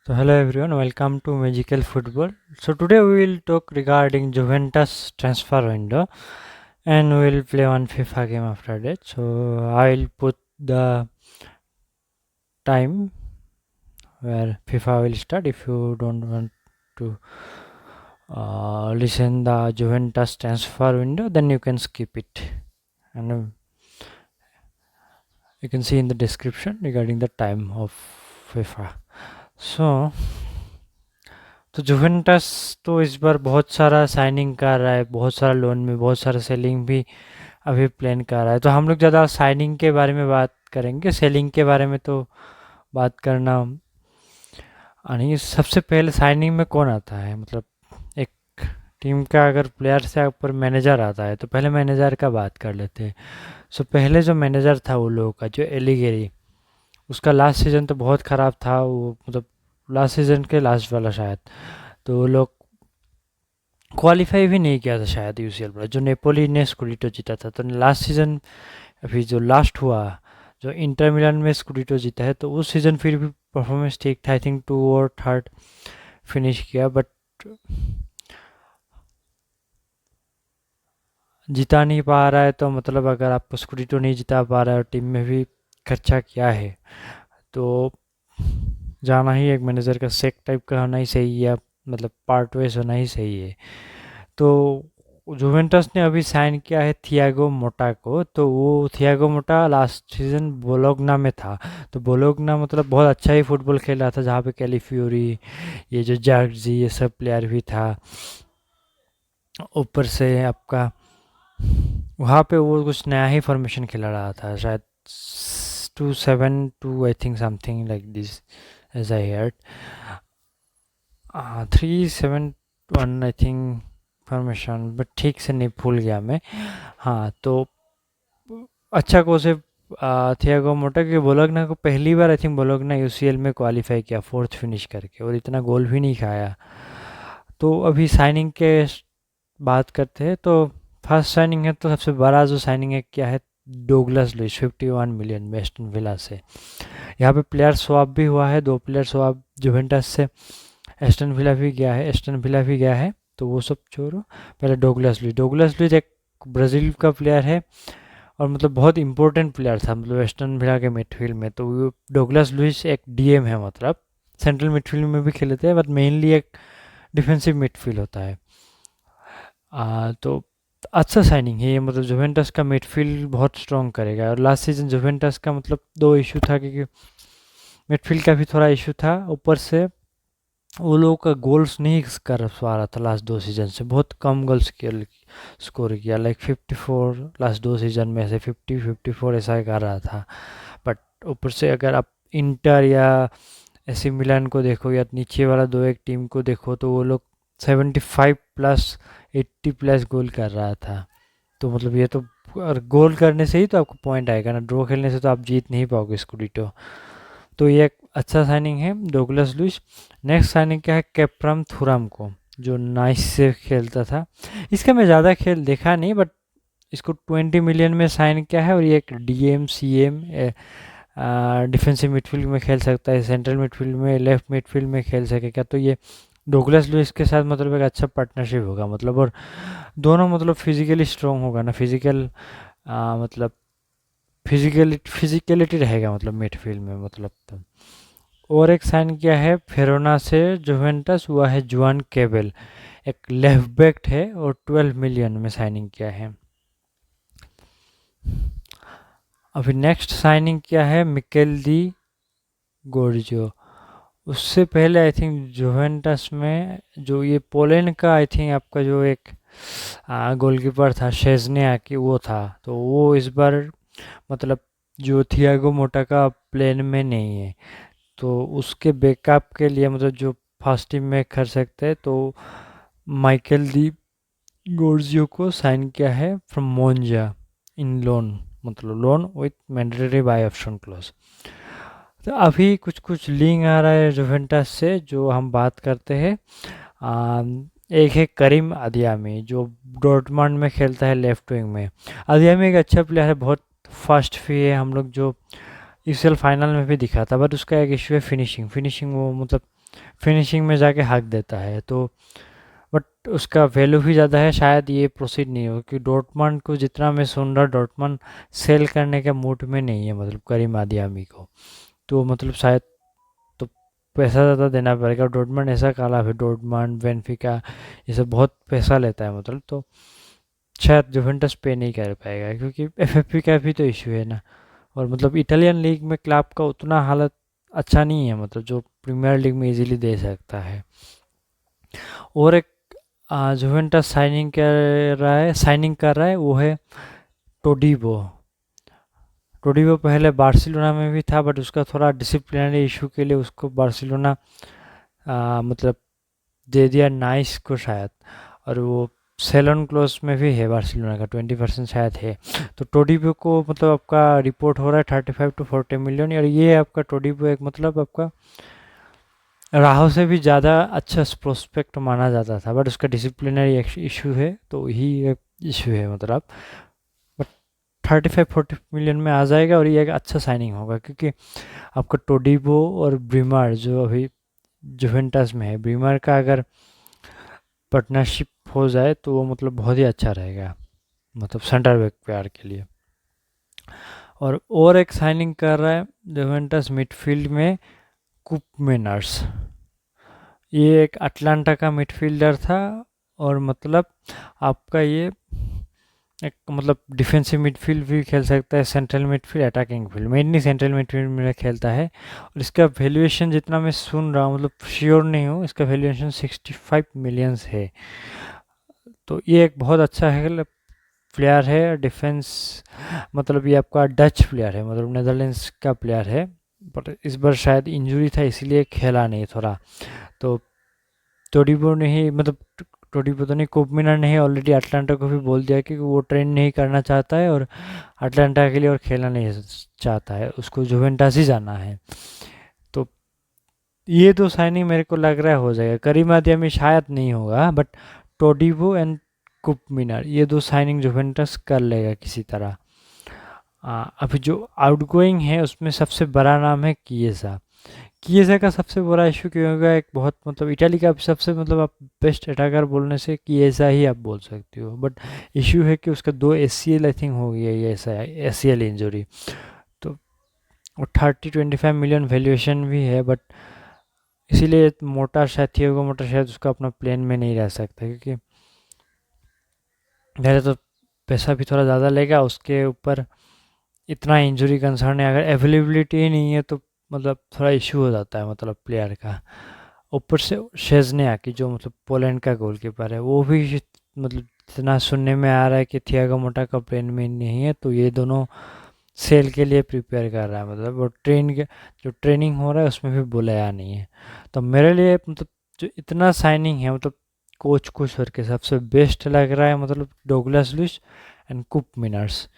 So hello everyone, welcome to Magical Football. So today we will talk regarding Juventus transfer window and we will play one FIFA game after that. So I will put the time where FIFA will start. If you don't want to listen the Juventus transfer window, then you can skip it. And you can see in the description regarding the time of FIFA. So तो Juventus तो इस बार बहुत सारा signing कर रहा है, बहुत सारा लोन में, बहुत सारा सेलिंग भी अभी प्लान कर रहा है। तो हम लोग ज़्यादा साइनिंग के बारे में बात करेंगे, सेलिंग के बारे में तो बात करना नहीं। सबसे पहले साइनिंग में कौन आता है, मतलब एक टीम का अगर प्लेयर से ऊपर मैनेजर आता है तो पहले मैनेजर का बात कर लेते हैं। सो पहले जो मैनेजर था वो लोगों का, जो एलिगेरी, उसका लास्ट सीज़न तो बहुत ख़राब था। वो मतलब लास्ट सीज़न के लास्ट वाला शायद, तो वो लोग क्वालिफाई भी नहीं किया था शायद यूसीएल पर, जो नेपोली ने स्कूडिटो जीता था। तो लास्ट सीज़न अभी जो लास्ट हुआ, जो इंटर मिलान में स्कूडिटो जीता है, तो उस सीज़न फिर भी परफॉर्मेंस ठीक था। आई थिंक 2 और 3rd फिनिश किया, बट जिता नहीं पा रहा है। तो मतलब अगर आपको स्कूडिटो नहीं जिता पा रहा है और टीम में भी खर्चा किया है, तो जाना ही एक मैनेजर का सेक टाइप का होना ही सही है, मतलब पार्ट वेज होना ही सही है। तो जुवेंटस ने अभी साइन किया है थियागो मोटा को। तो वो थियागो मोटा लास्ट सीजन बोलोग्ना में था। तो बोलोग्ना मतलब बहुत अच्छा ही फुटबॉल खेल रहा था, जहाँ पे कैलिफ्यूरी, ये जो जार्जी, ये सब प्लेयर भी था। ऊपर से आपका वहाँ पे वो कुछ नया ही फॉर्मेशन खेला रहा था, शायद 2-7-2 I think, something like this as I heard. 3-7-1 I think formation, but ठीक से नहीं, भूल गया मैं। हाँ, तो अच्छा कोच है थियागो मोटा, कि बोलोग्ना को पहली बार आई थिंक बोलोग्ना यूसीएल में क्वालिफाई किया 4th फिनिश करके, और इतना गोल भी नहीं खाया। तो अभी साइनिंग के बात करते हैं, तो फर्स्ट साइनिंग है, तो सबसे बड़ा जो साइनिंग है क्या है, Douglas Luiz 51 million Aston Villa से। यहाँ पे प्लेयर स्वैप भी हुआ है, 2 प्लेयर स्वैप जुवेंटस से एस्टन विला भी गया है, तो वो सब छोड़ो। पहले डोगलस लुइस एक ब्राज़ील का प्लेयर है, और मतलब बहुत इंपॉर्टेंट प्लेयर था, मतलब वेस्टर्न विला के मिडफील्ड में। तो वो डोगलस लुइस एक डीएम है, मतलब सेंट्रल मिडफील्ड में भी खेलते हैं, बट मेनली एक डिफेंसिव मिडफील्ड होता है। तो अच्छा साइनिंग है ये, मतलब जुवेंटस का मिडफील्ड बहुत स्ट्रॉन्ग करेगा। और लास्ट सीजन जुवेंटस का मतलब 2 इशू था, क्योंकि मिडफील्ड का भी थोड़ा इशू था, ऊपर से वो लोगों का गोल्स नहीं कर पा रहा था लास्ट 2 सीजन से, बहुत कम गोल्स स्कोर किया, लाइक 54 लास्ट 2 सीजन में से 50-54 ऐसा कर रहा था। बट ऊपर से अगर आप इंटर या एसी मिलान को देखो, या नीचे वाला 2 एक टीम को देखो, तो वो लोग 75 प्लस 80 प्लस गोल कर रहा था। तो मतलब ये तो, और गोल करने से ही तो आपको पॉइंट आएगा ना, ड्रॉ खेलने से तो आप जीत नहीं पाओगे स्कूडिटो। तो ये एक अच्छा साइनिंग है डोगलस लुइस। नेक्स्ट साइनिंग क्या है, केप्रम थुरम को, जो नाइस से खेलता था। इसका मैं ज़्यादा खेल देखा नहीं, बट इसको 20 मिलियन में साइन किया है, और ये एक डीएम सीएम डिफेंसिव मिडफील्ड में खेल सकता है, सेंट्रल मिडफील्ड में, लेफ्ट मिडफील्ड में खेल सकेगा। तो ये डोगलस लुइस के साथ मतलब एक अच्छा पार्टनरशिप होगा, मतलब, और दोनों मतलब फिजिकली स्ट्रॉन्ग होगा ना, मतलब फिजिकलिटी रहेगा, मतलब मिडफील्ड में, मतलब तो। और एक साइन किया है फेरोना से जुवेंटस, हुआ है जुआन केबल, एक लेफ्ट बैक है, और 12 मिलियन में साइनिंग किया है। अभी नेक्स्ट साइनिंग किया है मिकेल दी गोर्जियो। उससे पहले आई थिंक जुवेंटस में जो ये पोलैंड का, आई थिंक आपका जो एक गोलकीपर था शेज़ने आकी, वो था। तो वो इस बार मतलब जो थियागो मोटा का प्लेन में नहीं है, तो उसके बैकअप के लिए, मतलब जो फर्स्ट टीम में कर सकते हैं, तो माइकल दी गोर्जियो को साइन किया है फ्रॉम मोन्जा इन लोन, मतलब loan with mandatory by option clause. तो अभी कुछ कुछ लिंक आ रहा है जुवेंटस से, जो हम बात करते हैं। एक है करीम अदियामी, जो डॉर्टमंड में खेलता है लेफ्ट विंग में। अदियामी एक अच्छा प्लेयर है, बहुत फास्ट भी है, हम लोग जो यूसीएल फाइनल में भी दिखा था। बट उसका एक इशू है फिनिशिंग, वो मतलब फिनिशिंग में जाके हक देता है। तो बट उसका वैल्यू भी ज़्यादा है, शायद ये प्रोसीड नहीं हो, क्योंकि डॉर्टमंड को जितना मैं सुन रहा, डॉर्टमंड सेल करने के मूड में नहीं है, मतलब करीम आदियामी को। तो मतलब शायद तो पैसा ज़्यादा देना पड़ेगा। डॉर्टमंड ऐसा काला है, डॉर्टमंड बेनफिका ये सब बहुत पैसा लेता है मतलब, तो शायद जुवेंटस पे नहीं कर पाएगा, क्योंकि एफएफपी का भी तो इशू है ना। और मतलब इटालियन लीग में क्लब का उतना हालत अच्छा नहीं है, मतलब जो प्रीमियर लीग में इजीली दे सकता है। और एक जुवेंटस साइनिंग कर रहा है वो है टोडीबो। टोडीबो पहले बार्सिलोना में भी था, बट उसका थोड़ा डिसिप्लिनरी इशू के लिए उसको बार्सिलोना मतलब दे दिया नाइस को शायद। और वो सेलन क्लोज में भी है बार्सिलोना का, 20% शायद है। तो टोडीबो को मतलब आपका रिपोर्ट हो रहा है 35 to 40 मिलियन। और ये आपका टोडीबो एक मतलब आपका राहो से भी ज़्यादा अच्छा प्रोस्पेक्ट माना जाता था, बट उसका डिसिप्लिनरी इशू है, तो ही एक इशू है मतलब। बट 35-40 मिलियन में आ जाएगा, और ये एक अच्छा साइनिंग होगा, क्योंकि आपका टोडीबो और ब्रीमर जो अभी जुवेंटस में है, ब्रीमर का अगर पार्टनरशिप हो जाए तो वो मतलब बहुत ही अच्छा रहेगा, मतलब सेंटर बैक प्यार के लिए। और एक साइनिंग कर रहा है जुवेंटस मिडफील्ड में कूप मेनर्स। ये एक अटलांटा का मिडफील्डर था, और मतलब आपका ये एक मतलब डिफेंसिव मिडफील्ड भी खेल सकता है, central midfield, attacking field, mainly central midfield में खेलता है। और इसका वैल्यूएशन जितना मैं सुन रहा हूँ, मतलब श्योर नहीं हूँ, इसका वैल्यूएशन 65 मिलियंस है। तो ये एक बहुत अच्छा है प्लेयर है डिफेंस, मतलब ये आपका डच प्लेयर है, मतलब नेदरलैंड्स का प्लेयर है। बट इस बार शायद इंजरी था, इसीलिए खेला नहीं थोड़ा। तो टोडीबो ने ही मतलब टोडीबो तो नहीं, कोपमिनर ने ही ऑलरेडी अटलांटा को भी बोल दिया कि वो ट्रेन नहीं करना चाहता है, और अटलांटा के लिए और खेलना नहीं चाहता है, उसको जुवेंटस ही जाना है। तो ये दो साइनिंग मेरे को लग रहा है हो जाएगा। करीम आदियामी शायद नहीं होगा, बट टोडीबो एंड कुपमिनर ये दो साइनिंग जुवेंटस कर लेगा किसी तरह। अभी जो आउटगोइंग है उसमें सबसे बड़ा नाम है किएसा। किएसा का सबसे बड़ा इशू क्यों होगा, एक बहुत मतलब इटाली का सबसे मतलब आप बेस्ट अटैकर बोलने से किएसा ही आप बोल सकते हो, बट इशू है कि उसका 2 ACL आई थिंक हो गया, ये ऐसा ACL इंजरी। तो 30-25 मिलियन वैल्यूएशन भी है, बट इसीलिए मोटा शायद थियागो मोटा शायद उसका अपना प्लेन में नहीं रह सकता, क्योंकि पहले तो पैसा भी थोड़ा ज़्यादा लेगा, उसके ऊपर इतना इंजरी कंसर्न है, अगर अवेलेबिलिटी ही नहीं है तो मतलब थोड़ा इशू हो जाता है मतलब प्लेयर का। ऊपर से शेज़निया की जो मतलब पोलैंड का गोलकीपर है, वो भी मतलब इतना सुनने में आ रहा है कि थियागो मोटा का प्लेन में नहीं है, तो ये दोनों सेल के लिए प्रिपेयर कर रहा है, मतलब वो जो ट्रेनिंग हो रहा है उसमें भी बुलाया नहीं है। तो मेरे लिए मतलब जो इतना साइनिंग है, मतलब कोच को छोड़ के सबसे बेस्ट लग रहा है मतलब डोगलास लुइस एंड कुप मिनर्स।